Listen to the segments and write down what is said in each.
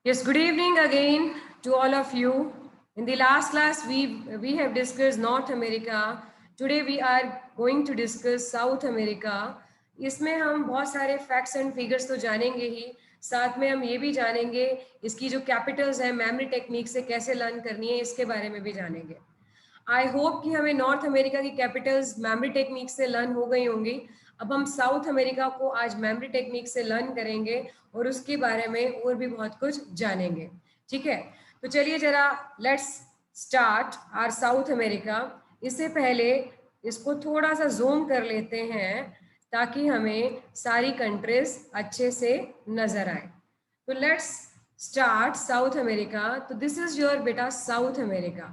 Yes, good evening again to all of you. In the last class, we have discussed North America. Today we are going to discuss South America. इसमें हम बहुत सारे facts and figures तो जानेंगे ही, साथ में हम ये भी जानेंगे इसकी जो कैपिटल्स है मेमोरी टेक्निक से कैसे लर्न करनी है, इसके बारे में भी जानेंगे। आई होप कि हमें नॉर्थ अमेरिका की कैपिटल्स मेमोरी टेक्निक से लर्न हो गई होंगी। अब हम साउथ अमेरिका को आज मेमोरी टेक्निक से लर्न करेंगे और उसके बारे में और भी बहुत कुछ जानेंगे। ठीक है, तो चलिए जरा let's start our south America. इससे पहले इसको थोड़ा सा जूम कर लेते हैं ताकि हमें सारी कंट्रीज अच्छे से नजर आए। तो लेट्स स्टार्ट साउथ अमेरिका। तो दिस इज योर बेटा साउथ अमेरिका।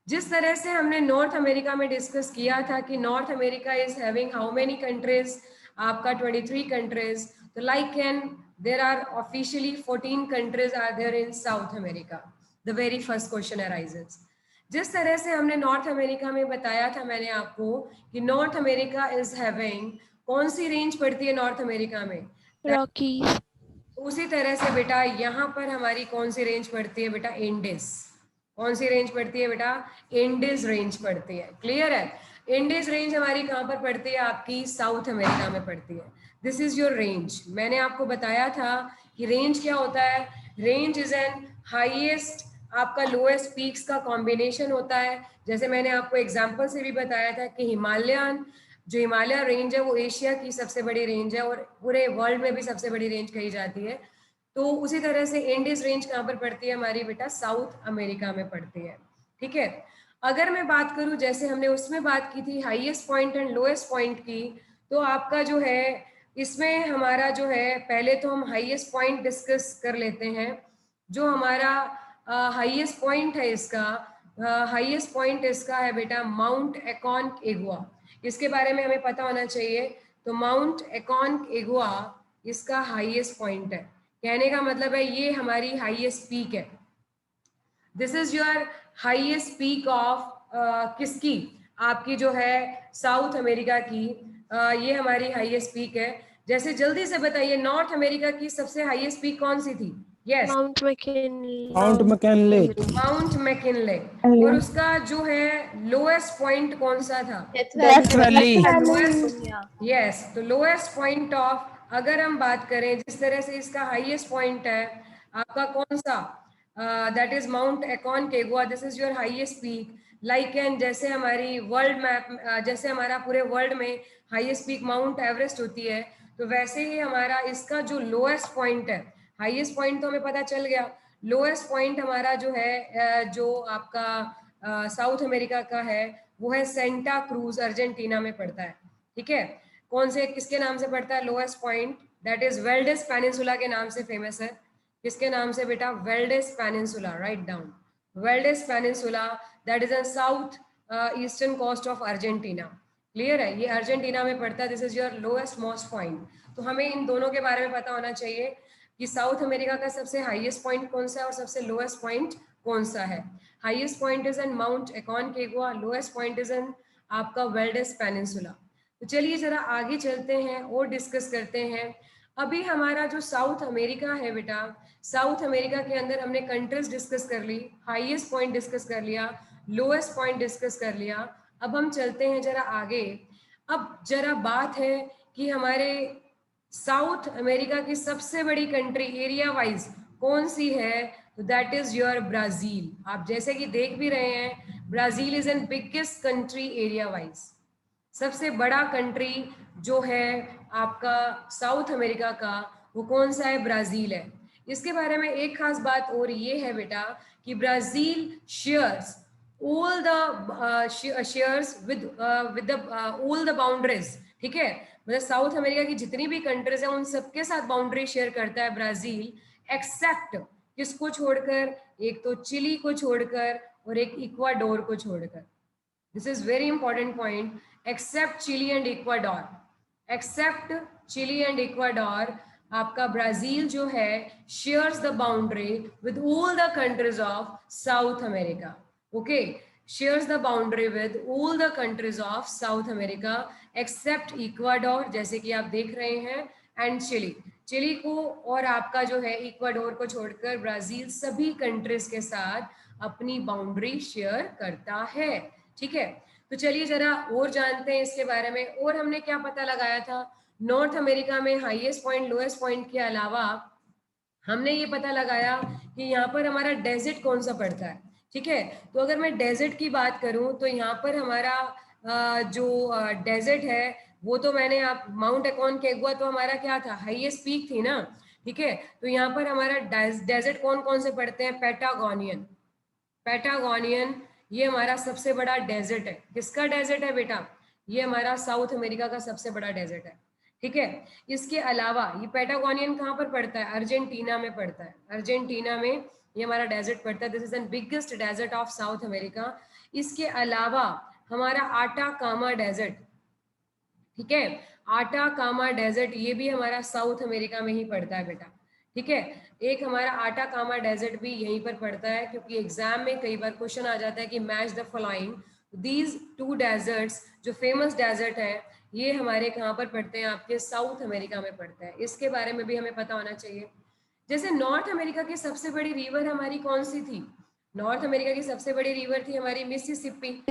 जिस तरह से हमने नॉर्थ अमेरिका में डिस्कस किया था कि North America is having how many countries, आपका 23 कंट्रीज। तो like an there are officially 14 countries are there in South America. The very first question arises. जिस तरह से हमने नॉर्थ अमेरिका में बताया था मैंने आपको कि नॉर्थ अमेरिका इज हैविंग, कौन सी रेंज पड़ती है नॉर्थ अमेरिका में? रॉकीज। उसी तरह से बेटा यहाँ पर हमारी कौन सी रेंज पड़ती है बेटा? इंडिस। कौन सी रेंज पड़ती है बेटा? इंडिस रेंज पड़ती है। क्लियर है? इंडिस रेंज हमारी कहाँ पर पड़ती है? आपकी साउथ अमेरिका में पड़ती है। This is your range. मैंने आपको बताया था कि रेंज क्या होता है। रेंज इज एन हाईएस्ट आपका लोएस्ट पीक्स का कॉम्बिनेशन होता है। जैसे मैंने आपको एग्जाम्पल से भी बताया था कि हिमालयन जो हिमालय रेंज है वो एशिया की सबसे बड़ी रेंज है और पूरे वर्ल्ड में भी सबसे बड़ी रेंज कही जाती है। तो उसी तरह से इंडिस रेंज कहाँ पर पड़ती है हमारी बेटा? साउथ अमेरिका में पड़ती है। ठीक है, अगर मैं बात करूं जैसे हमने उसमें बात की थी highest point and lowest point की, तो आपका जो है इसमें हमारा जो है पहले तो हम हाईएस्ट पॉइंट डिस्कस कर लेते हैं। जो हमारा हाईएस्ट पॉइंट है इसका, हाईएस्ट पॉइंट इसका है बेटा माउंट एकोनकागुआ। इसके बारे में हमें पता होना चाहिए। तो माउंट एकोनकागुआ इसका हाईएस्ट पॉइंट है। कहने का मतलब है ये हमारी हाईएस्ट पीक है। This is your highest peak of किसकी? आपकी जो है साउथ अमेरिका की। ये हमारी हाईएस्ट पीक है। जैसे जल्दी से बताइए नॉर्थ अमेरिका की सबसे हाईएस्ट पीक कौन सी थी? Yes, mount McKinley. Mount McKinley. Mount McKinley. और उसका जो है लोएस्ट पॉइंट कौन सा था? Death valley. Lowest, yes. तो लोएस्ट पॉइंट ऑफ अगर हम बात करें जिस तरह से इसका हाईएस्ट पॉइंट है आपका कौन सा? That is Mount Aconcagua. This is your highest peak. Like an जैसे हमारी वर्ल्ड मैप, जैसे हमारा पूरे वर्ल्ड में हाईएस्ट पीक माउंट एवरेस्ट होती है, तो वैसे ही हमारा इसका जो लोएस्ट पॉइंट है, हाईएस्ट पॉइंट तो हमें पता चल गया, लोएस्ट पॉइंट हमारा जो है जो आपका साउथ अमेरिका का है वो है सेंटा क्रूज, अर्जेंटीना में पड़ता है। ठीक है, कौन से किसके नाम से पड़ता है lowest point? That is Valdes peninsula के नाम से फेमस है। किसके नाम से बेटा? Valdes peninsula. Right down, Valdes peninsula. That is in south eastern coast of Argentina. Clear है? ये अर्जेंटीना में पड़ता है। This is your lowest most point. तो हमें इन दोनों के बारे में पता होना चाहिए कि साउथ अमेरिका का सबसे हाईएस्ट पॉइंट कौन सा है और सबसे लोएस्ट पॉइंट कौन सा है। Highest point is in Mount Aconcagua, lowest point is in आपका वेल्डेस पेनिनसुला। तो चलिए जरा आगे चलते हैं और डिस्कस करते हैं। अभी हमारा जो साउथ अमेरिका है बेटा, साउथ अमेरिका के अंदर हमने कंट्रीज डिस्कस कर ली, हाईएस्ट पॉइंट डिस्कस कर लिया, लोएस्ट पॉइंट डिस्कस कर लिया। अब हम चलते हैं जरा आगे। अब जरा बात है कि हमारे साउथ अमेरिका की सबसे बड़ी कंट्री एरिया वाइज कौन सी है? तो दैट इज योर ब्राजील। आप जैसे कि देख भी रहे हैं Brazil is an biggest country area wise. सबसे बड़ा कंट्री जो है आपका साउथ अमेरिका का वो कौन सा है? ब्राजील है। इसके बारे में एक खास बात और ये है बेटा कि Brazil shares all the shares with the all the boundaries। ठीक है, मतलब साउथ अमेरिका की जितनी भी कंट्रीज है उन सबके साथ बाउंड्री शेयर करता है ब्राजील, एक्सेप्ट किसको छोड़कर? एक तो चिली को छोड़कर और एक इक्वाडोर को छोड़कर। This is very important point. Except Chile and Ecuador, except Chile and Ecuador, आपका ब्राजील जो है shares the boundary with all the countries of South America. Okay, shares the boundary with all the countries of South America except Ecuador, जैसे कि आप देख रहे हैं, and Chile। Chilli को और आपका जो है इक्वाडोर को छोड़कर ब्राजील सभी कंट्रीज के साथ अपनी बाउंड्री शेयर करता है। ठीक है, तो चलिए जरा और जानते हैं इसके बारे में। और हमने क्या पता लगाया था, नॉर्थ अमेरिका में हाईएस्ट पॉइंट लोएस्ट पॉइंट के अलावा हमने ये पता लगाया कि यहाँ पर हमारा डेजर्ट कौन सा पड़ता है। ठीक है, तो अगर मैं डेजर्ट की बात करूं तो यहाँ पर हमारा जो डेजर्ट है वो तो मैंने आप माउंट एकोनकागुआ तो हमारा क्या था, हाईएस्ट पीक थी ना। ठीक है, तो यहाँ पर हमारा डेजर्ट कौन कौन से पड़ते हैं, पैटागोनियन। पैटागोनियन ये हमारा सबसे बड़ा डेजर्ट है। किसका डेजर्ट है बेटा, ये हमारा साउथ अमेरिका का सबसे बड़ा डेजर्ट है। ठीक है, इसके अलावा ये पैटागोनियन कहाँ पर पड़ता है, अर्जेंटीना में पड़ता है। अर्जेंटीना में ये हमारा डेजर्ट पड़ता है। This is the biggest desert of South America. इसके अलावा हमारा आटाकामा डेजर्ट, ठीक है, आटाकामा डेजर्ट ये भी हमारा साउथ अमेरिका में ही पड़ता है बेटा। ठीक है, एक हमारा आटाकामा डेजर्ट भी यहीं पर पड़ता है, क्योंकि एग्जाम में कई बार क्वेश्चन आ जाता है कि match the following these two deserts. जो फेमस डेजर्ट है ये हमारे कहाँ पर पड़ते हैं, आपके साउथ अमेरिका में पड़ते हैं। इसके बारे में भी हमें पता होना चाहिए। जैसे नॉर्थ अमेरिका की सबसे बड़ी रिवर हमारी कौन सी थी, नॉर्थ अमेरिका की सबसे बड़ी रिवर थी हमारी मिसिसिपी,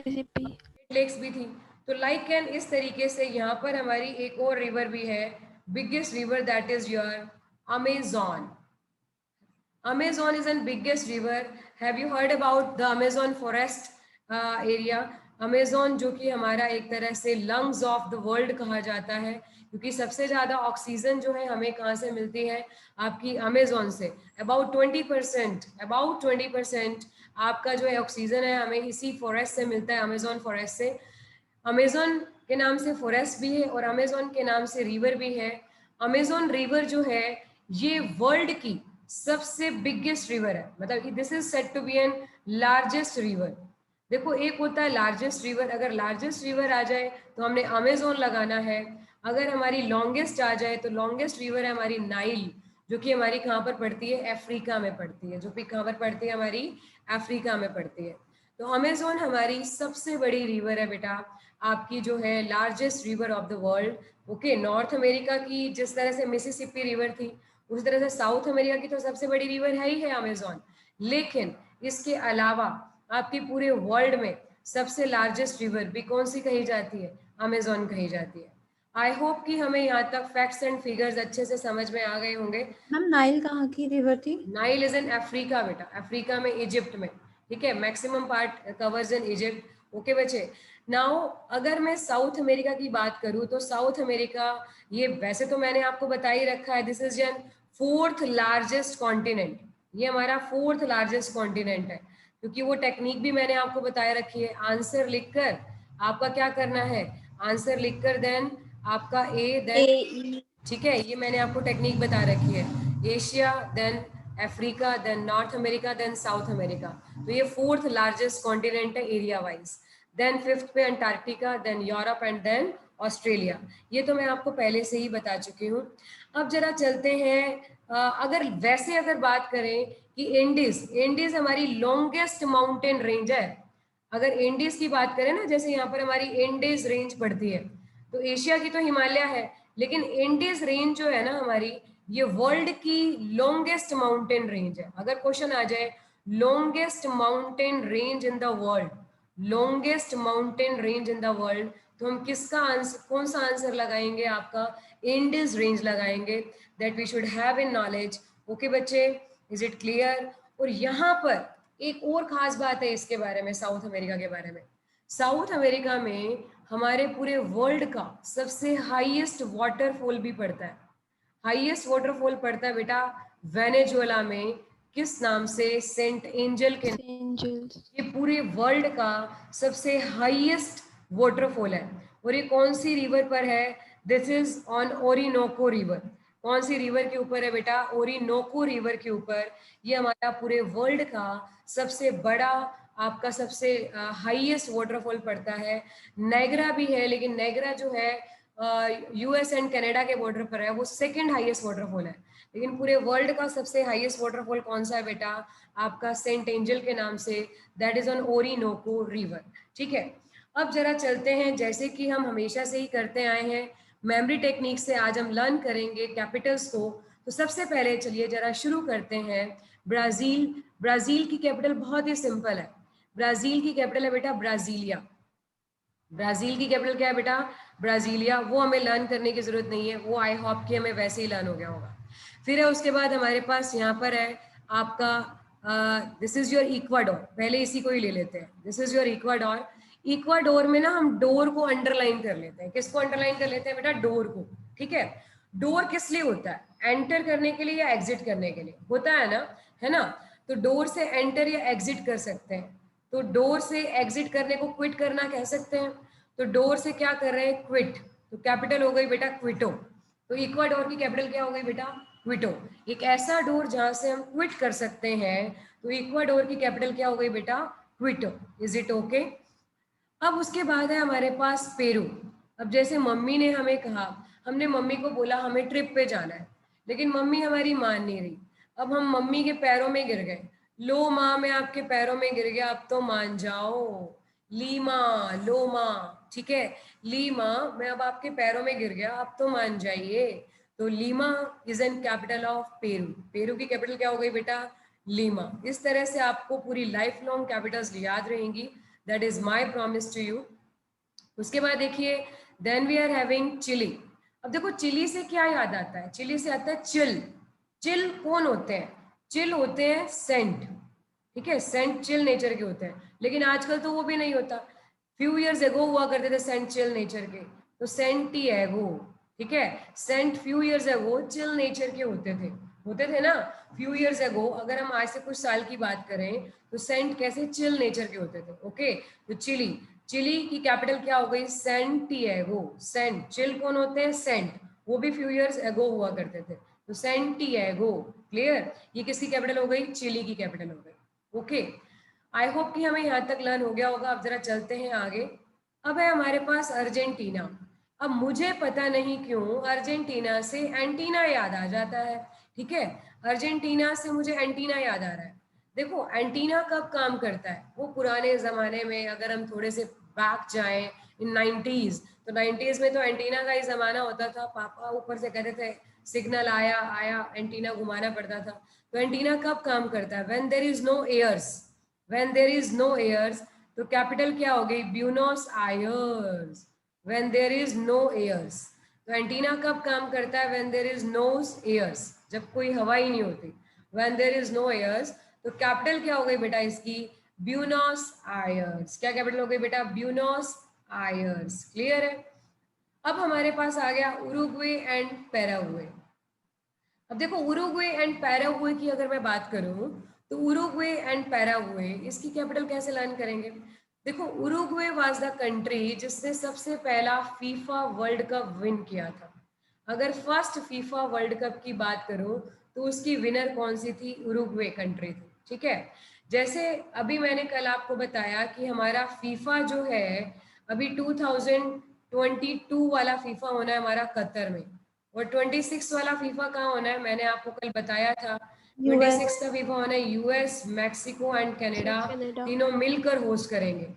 लेक्स भी थी। तो लाइक एन इस तरीके से यहाँ पर हमारी एक और रिवर भी है, biggest river, that is your Amazon. Amazon is the biggest river. Have you heard about the Amazon forest area? Amazon जो कि हमारा एक तरह से lungs of the world कहा जाता है, क्योंकि सबसे ज़्यादा ऑक्सीजन जो है हमें कहाँ से मिलती है, आपकी अमेजोन से। about 20% आपका जो है ऑक्सीजन है हमें इसी फॉरेस्ट से मिलता है, अमेजोन फॉरेस्ट से। अमेजोन के नाम से फॉरेस्ट भी है और अमेजोन के नाम से रिवर भी है। अमेजोन रिवर जो है ये वर्ल्ड की सबसे बिगेस्ट रिवर है, मतलब this is said to be an largest river. देखो एक होता है लार्जेस्ट रिवर, अगर लार्जेस्ट रिवर आ जाए तो हमने अमेजोन लगाना है। अगर हमारी लॉन्गेस्ट आ जाए तो लॉन्गेस्ट रिवर है हमारी नाइल, जो कि हमारी कहाँ पर पड़ती है, अफ्रीका में पड़ती है। जो कि कहाँ पर पड़ती है, हमारी अफ्रीका में पड़ती है। तो अमेजोन हमारी सबसे बड़ी रिवर है बेटा, आपकी जो है largest river of the world. Okay, north America की जिस तरह से मिसिसिपी रिवर थी, उस तरह से साउथ अमेरिका की तो सबसे बड़ी रिवर है ही है अमेजोन। लेकिन इसके अलावा आपकी पूरे वर्ल्ड में सबसे लार्जेस्ट रिवर भी कौन सी कही जाती है, अमेजोन कही जाती है। आई होप कि हमें यहाँ तक फैक्ट्स एंड फिगर्स अच्छे से समझ में आ गए होंगे। मैम नाइल कहाँ की रिवर थी? नाइल इज इन अफ्रीका बेटा, अफ्रीका में, इजिप्ट में। ठीक है, maximum part covers in Egypt. Okay बच्चे, नाउ अगर मैं साउथ अमेरिका की बात करूं तो साउथ अमेरिका ये वैसे तो मैंने आपको बता ही रखा है, this is an fourth largest continent. ये हमारा फोर्थ लार्जेस्ट कॉन्टिनेंट है, क्योंकि वो टेक्निक भी मैंने आपको बताया रखी है। आंसर लिखकर आपका क्या करना है, आंसर लिखकर देन आपका ए देन, ठीक है, ये मैंने आपको टेक्निक बता रखी है। Asia, then Africa, then North America, then South America. तो ये फोर्थ लार्जेस्ट कॉन्टिनेंट है एरिया वाइज। देन फिफ्थ पे Antarctica, then Europe and then Australia. ये तो मैं आपको पहले से ही बता चुकी हूँ। अब जरा चलते हैं, अगर वैसे अगर बात करें कि इंडीज हमारी लॉन्गेस्ट माउंटेन रेंज है। अगर इंडीज की बात करें ना, जैसे यहाँ पर हमारी इंडीज रेंज पड़ती है, तो एशिया की तो हिमालय है, लेकिन इंडीज रेंज जो है ना हमारी, ये वर्ल्ड की लॉन्गेस्ट माउंटेन रेंज है। अगर क्वेश्चन आ जाए longest mountain range in the world, longest mountain range in the world, तो हम किसका आंसर, कौन सा आंसर लगाएंगे, आपका इंडीज रेंज लगाएंगे। That we should have in knowledge. Okay बच्चे, इज इट क्लियर? और यहाँ पर एक और खास बात है इसके बारे में, साउथ अमेरिका के बारे में। साउथ अमेरिका में हमारे पूरे वर्ल्ड का सबसे हाईएस्ट वाटरफॉल भी पड़ता है। हाईएस्ट वाटरफॉल पड़ता है बेटा वेनेजुएला में, किस नाम से, सेंट एंजल के। ये पूरे वर्ल्ड का सबसे हाईएस्ट वाटरफॉल है। और ये कौन सी रिवर पर है, this is on Orinoco river. कौन सी रिवर के ऊपर है बेटा, ओरिनोको रिवर के ऊपर। ये हमारा पूरे वर्ल्ड का सबसे बड़ा, आपका सबसे हाईएस्ट वाटरफॉल पड़ता है। नायग्रा भी है, लेकिन नायग्रा जो है यूएस एंड कनाडा के बॉर्डर पर है, वो सेकंड हाईएस्ट वाटरफॉल है। लेकिन पूरे वर्ल्ड का सबसे हाईएस्ट वाटरफॉल कौन सा है बेटा, आपका सेंट एंजल के नाम से, that is on Orinoco river. ठीक है, अब जरा चलते हैं, जैसे कि हम हमेशा से ही करते आए हैं, मेमोरी टेक्निक से आज हम लर्न करेंगे कैपिटल्स को। तो सबसे पहले चलिए जरा शुरू करते हैं। ब्राजील, ब्राजील की कैपिटल बहुत ही सिंपल है। ब्राजील की कैपिटल है बेटा ब्राजीलिया। ब्राजील की कैपिटल क्या है बेटा? ब्राजीलिया। वो हमें लर्न करने की जरूरत नहीं है, वो आई होप कि हमें वैसे ही लर्न हो गया होगा। फिर है उसके बाद हमारे पास यहाँ पर है आपका दिस इज योर इक्वाडोर। पहले इसी को ही ले लेते हैं, this is your Ecuador. Ecuador में ना हम डोर को अंडरलाइन कर लेते हैं। किसको अंडरलाइन कर लेते हैं बेटा? डोर को। ठीक है, डोर किस लिए होता है? एंटर करने के लिए या एग्जिट करने के लिए होता है ना? तो डोर से एंटर या एग्जिट कर सकते हैं। तो डोर से एग्जिट करने को क्विट करना कह सकते हैं। तो डोर से क्या कर रहे हैं? क्विट। तो कैपिटल हो गई बेटा क्विटो। तो इक्वाडोर की कैपिटल क्या हो गई बेटा? क्विटो। एक ऐसा डोर जहां से हम क्विट कर सकते हैं, तो इक्वाडोर की कैपिटल क्या हो गई बेटा? क्विटो। Is it okay? अब उसके बाद है हमारे पास पेरू। अब जैसे मम्मी ने हमें कहा, हमने मम्मी को बोला हमें ट्रिप पे जाना है, लेकिन मम्मी हमारी मान नहीं रही। अब हम मम्मी के पैरों में गिर गए। लो माँ मैं आपके पैरों में गिर गया, अब तो मान जाओ। ली माँ, लो माँ, ठीक है। ली माँ मैं अब आपके पैरों में गिर गया, अब तो मान जाइए। तो Lima is an capital of Peru. Peru की कैपिटल क्या हो गई बेटा? लीमा। इस तरह से आपको पूरी लाइफ लॉन्ग कैपिटल्स याद रहेंगी। That is my promise to you. उसके बाद देखिए then we are having Chile. अब देखो चिली से क्या याद आता है? चिली से आता है चिल। चिल कौन होते हैं? चिल होते हैं सेंट। ठीक है, सेंट चिल नेचर के होते हैं, लेकिन आजकल तो वो भी नहीं होता। फ्यू इयर्स एगो हुआ करते थे सेंट चिल नेचर के, तो सेंटिएगो। ठीक है, sent few years ago chill nature के होते थे ना फ्यू इयर्स एगो। अगर हम आज से कुछ साल की बात करें तो सेंट कैसे? चिल नेचर के होते थे। ओके, तो चिली, चिली की कैपिटल क्या हो गई? सेंटिएगो। सेंट, चिल कौन होते हैं? सेंट, वो भी फ्यू इयर्स एगो हुआ करते थे। तो सेंटिएगो, क्लियर? ये किसकी कैपिटल हो गई? चिली की कैपिटल हो गई। ओके, आई होप कि हमें यहाँ तक लर्न हो गया होगा। अब जरा चलते हैं आगे। अब है हमारे पास अर्जेंटीना। अब मुझे पता नहीं क्यों अर्जेंटीना से एंटीना याद आ जाता है। ठीक है, अर्जेंटीना से मुझे एंटीना याद आ रहा है। देखो एंटीना कब काम करता है? वो पुराने जमाने में, अगर हम थोड़े से बैक जाएं इन 90s, तो 90s में तो एंटीना का ही जमाना होता था। पापा ऊपर से कहते थे सिग्नल आया आया, एंटीना घुमाना पड़ता था। तो एंटीना कब काम करता है? When there is no airs. When there is no airs, तो कैपिटल क्या हो गई? Buenos Aires. When there is no airs, तो एंटीना कब काम करता है? When there is no airs, जब कोई हवा ही नहीं होती। When there is no airs, तो कैपिटल क्या हो गई बेटा इसकी? Buenos Aires. क्या कैपिटल हो गई बेटा? Buenos Aires. क्लियर है? अब हमारे पास आ गया उरुग्वे एंड पैराग्वे। अब देखो उरुग्वे एंड पैराग्वे की अगर मैं बात करूं, तो उरुग्वे एंड पैराग्वे इसकी कैपिटल कैसे लर्न करेंगे? देखो उरुग्वे वाज द कंट्री जिसने सबसे पहला फीफा वर्ल्ड कप विन किया था। अगर फर्स्ट फीफा वर्ल्ड कप की बात करूं तो उसकी विनर कौन सी थी? उरुग्वे कंट्री थी। ठीक है, जैसे अभी मैंने कल आपको बताया कि हमारा फीफा जो है अभी 2022 वाला फीफा होना है हमारा कतर में, और 26 वाला फीफा कहाँ होना है? मैंने आपको कल बताया था 26 का फीफा होना है US, Mexico and Canada, Canada. तीनों मिलकर होस्ट करेंगे।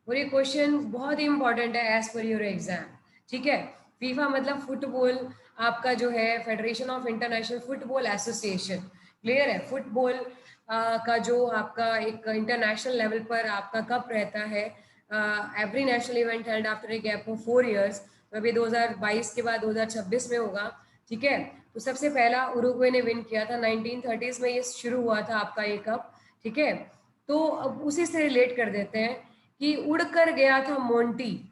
और ये क्वेश्चन बहुत ही इंपॉर्टेंट है एज पर योर एग्जाम। ठीक है, फीफा मतलब फुटबॉल, आपका जो है federation of international football association. Clear है? फुटबॉल का जो आपका एक इंटरनेशनल लेवल पर आपका कप रहता है, every national event held after a gap of 4 years। तो अभी 2022 के बाद 2026 में होगा। ठीक है, तो सबसे पहला उरुग्वे ने विन किया था 1930s में, ये शुरू हुआ था आपका ये कप। ठीक है, तो अब उसी से रिलेट कर देते हैं कि उड़ कर गया था मोंटी।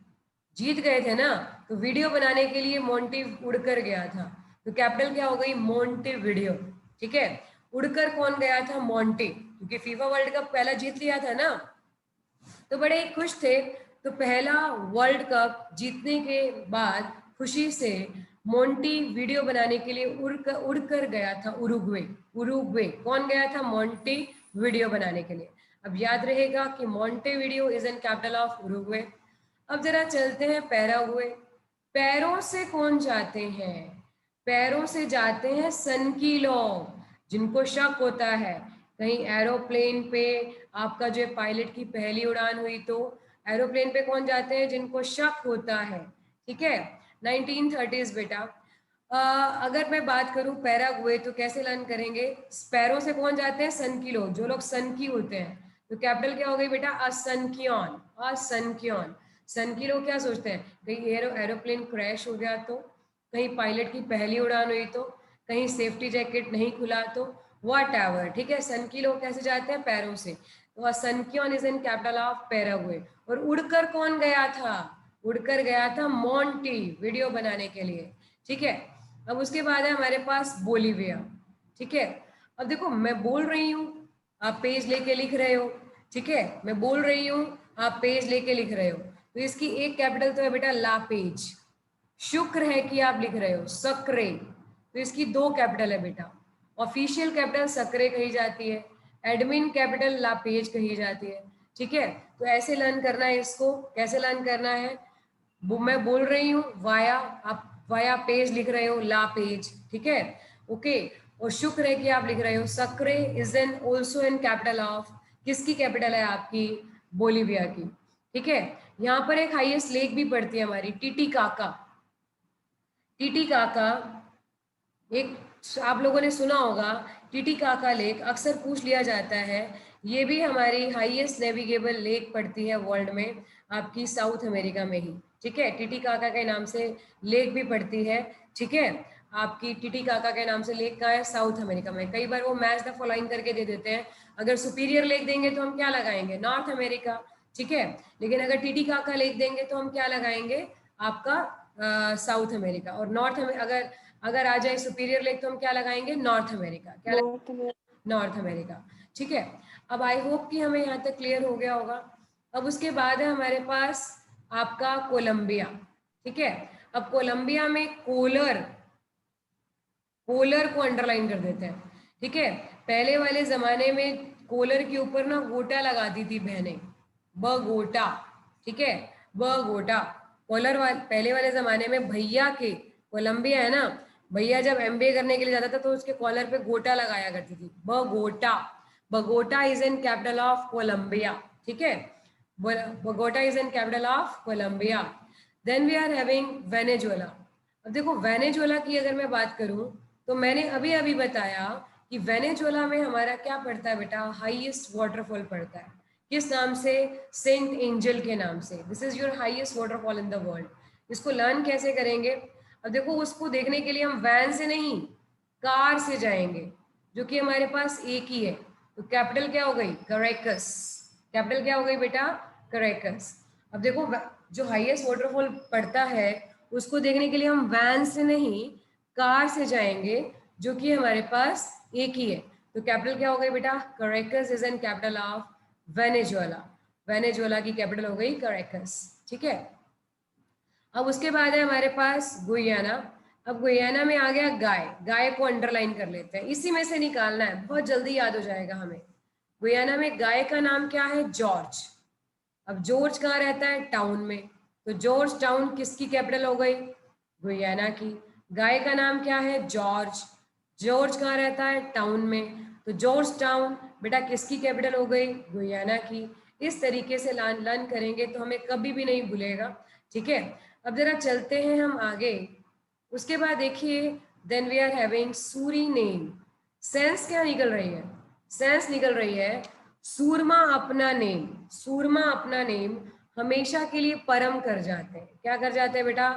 जीत गए थे ना, तो वीडियो बनाने के लिए मोंटी उड़कर गया था, तो कैपिटल क्या हो गई? Monte video. ठीक है, उड़कर कौन गया था? मोंटी, क्योंकि फीफा वर्ल्ड कप पहला जीत लिया था ना, तो बड़े ही खुश थे। तो पहला वर्ल्ड कप जीतने के बाद खुशी से मोंटी वीडियो बनाने के लिए उड़कर गया था उरुग्वे। उरुग्वे कौन गया था? मोंटी वीडियो बनाने के लिए। अब याद रहेगा कि Monte video is an capital of Uruguay. अब जरा चलते हैं पैराग्वे। पैरों से कौन जाते हैं? पैरों से जाते हैं सन की लोग, जिनको शक होता है कहीं एरोप्लेन पे आपका जो पायलट की पहली उड़ान हुई, तो एरोप्लेन पे कौन जाते हैं? जिनको शक होता है। ठीक है, 1930s बेटा। अगर मैं बात करूं पैराग्वे तो कैसे लर्न करेंगे? स्पैरो से कौन जाते हैं? सनकिलो, जो लोग सनकी होते हैं। तो कैपिटल क्या हो गई बेटा? असनकियोन, असनकियोन। सनकी लोग क्या सोचते हैं? कहीं एरोप्लेन क्रैश हो गया तो, कहीं पायलट की पहली उड़ान हुई तो, कहीं सेफ्टी जैकेट नहीं खुला तो, वट एवर, ठीक है। सनकी लोग कैसे जाते हैं? पैरों से। तो Asuncion is in capital of Paraguay. और उड़कर कौन गया था? उड़कर गया था मोंटी, वीडियो बनाने के लिए, ठीक है। अब उसके बाद है हमारे पास बोलीविया, ठीक है। अब देखो मैं बोल रही हूँ, आप पेज लेके लिख रहे हो, ठीक है। मैं बोल रही हूँ, आप पेज लेके लिख रहे हो। तो इसकी एक कैपिटल तो है बेटा ला पेज। शुक्र है कि आप लिख रहे हो सक्रे, तो इसकी दो कैपिटल है बेटा। ऑफिशियल कैपिटल सक्रे कही जाती है, एडमिन कैपिटल ला पेज कही जाती है, ठीक है। तो ऐसे लर्न करना है इसको। कैसे लर्न करना है? मैं बोल रही हूँ वाया, आप वाया पेज लिख रहे हो, ला पेज, ठीक है, ओके। और शुक्र है कि आप लिख रहे हो Sucre is an also in capital of, किसकी कैपिटल है? आपकी बोलीविया की, ठीक है। यहाँ पर एक हाईएस्ट लेक भी पड़ती है हमारी, टीटीकाका। टीटीकाका एक, आप लोगों ने सुना होगा टीटीकाका लेक, अक्सर पूछ लिया जाता है। ये भी हमारी हाईएस्ट नेविगेबल लेक पड़ती है वर्ल्ड में, आपकी साउथ अमेरिका में ही, ठीक है। टीटीकाका के नाम से लेक भी पड़ती है, ठीक है। आपकी टीटीकाका के नाम से लेक कहाँ है? साउथ अमेरिका में। कई बार वो मैच द फॉलोइंग करके दे देते हैं, अगर सुपीरियर लेक देंगे तो हम क्या लगाएंगे? नॉर्थ अमेरिका, ठीक है। लेकिन अगर टीटीकाका लेक देंगे तो हम क्या लगाएंगे? आपका साउथ अमेरिका। और नॉर्थ, अगर अगर आ जाए सुपीरियर लेक तो हम क्या लगाएंगे? North America. क्या? नॉर्थ अमेरिका, ठीक है। अब आई होप कि हमें यहाँ तक क्लियर हो गया होगा। अब उसके बाद है हमारे पास आपका कोलंबिया, ठीक है। अब कोलंबिया में कोलर, कोलर को अंडरलाइन कर देते हैं, ठीक है। पहले वाले जमाने में कोलर के ऊपर ना गोटा लगाती थी बहनें, बगोटा, ठीक है, बगोटा। कोलर पहले वाले जमाने में भैया के, कोलंबिया है ना, भैया जब एमबीए करने के लिए जाता था तो उसके कॉलर पे गोटा लगाया करती थी, Bogota. Bogota is in capital of Colombia, ठीक है। Bogota is in capital of Colombia. Then we are having Venezuela. अब देखो वेनेजुएला की अगर मैं बात करूं तो मैंने अभी अभी बताया कि वेनेजुएला में हमारा क्या पड़ता है बेटा? हाईएस्ट वाटरफॉल पड़ता है। किस नाम से? सेंट एंजल के नाम से। This is your highest waterfall in the world. इसको लर्न कैसे करेंगे? अब देखो उसको देखने के लिए हम वैन से नहीं, कार से जाएंगे, जो कि हमारे पास एक ही है। तो कैपिटल क्या हो गई? कैरेकस। कैपिटल क्या हो गई बेटा? कैरेकस। अब देखो जो हाईएस्ट वाटरफॉल पड़ता है उसको देखने के लिए हम वैन से नहीं, कार से जाएंगे, जो कि हमारे पास एक ही है। तो कैपिटल क्या हो गई बेटा? Caracas is an capital of Venezuela. Venezuela की कैपिटल हो गई कैरेकस, ठीक है। अब उसके बाद है हमारे पास गुयाना। अब गुयाना में आ गया गाय, गाय को अंडरलाइन कर लेते हैं, इसी में से निकालना है, बहुत जल्दी याद हो जाएगा हमें। गुयाना में गाय का नाम क्या है? जॉर्ज। अब जॉर्ज कहाँ रहता है? टाउन में। तो जॉर्ज टाउन किसकी कैपिटल हो गई? गुयाना की। गाय का नाम क्या है? जॉर्ज। जॉर्ज कहाँ रहता है? टाउन में। तो जॉर्ज टाउन बेटा किसकी कैपिटल हो गई? गुयाना की। इस तरीके से लर्न करेंगे तो हमें कभी भी नहीं भूलेगा, ठीक है। अब जरा चलते हैं हम आगे। उसके बाद देखिए, then we are having Suriname. Sense क्या निकल रही है? सेंस निकल रही है सूरमा अपना नेम। सूरमा अपना नेम हमेशा के लिए परम कर जाते हैं। क्या कर जाते हैं बेटा?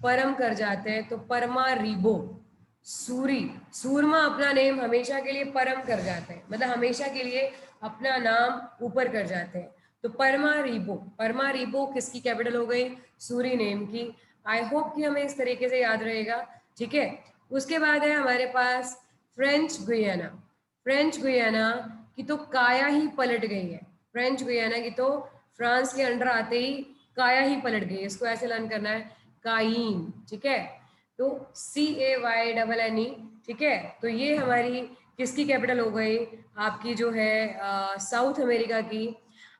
परम कर जाते हैं। तो परमा रिबो, सूरी, सूरमा अपना नेम हमेशा के लिए परम कर जाते हैं, मतलब हमेशा के लिए अपना नाम ऊपर कर जाते हैं। तो परमा रिबो, परमा रिबो किसकी कैपिटल हो गई? सूरी नेम की। आई होप कि हमें इस तरीके से याद रहेगा, ठीक है। उसके बाद है हमारे पास फ्रेंच गुयाना। फ्रेंच गुयाना की तो काया ही पलट गई है। फ्रेंच गुयाना की तो फ्रांस के अंडर आते ही काया ही पलट गई। इसको ऐसे लर्न करना है, काइन, ठीक है। तो CAYNNE, ठीक है। तो ये हमारी किसकी कैपिटल हो गई? आपकी जो है साउथ अमेरिका की।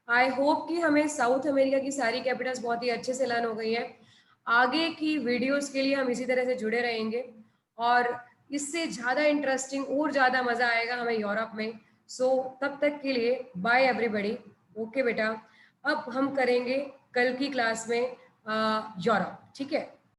आई होप कि हमें साउथ अमेरिका की सारी कैपिटल्स बहुत ही अच्छे से लर्न हो गई है। आगे की वीडियोस के लिए हम इसी तरह से जुड़े रहेंगे और इससे ज़्यादा इंटरेस्टिंग और ज़्यादा मज़ा आएगा हमें यूरोप में। सो तब तक के लिए बाय एवरीबॉडी। ओके बेटा, अब हम करेंगे कल की क्लास में यूरोप, ठीक है।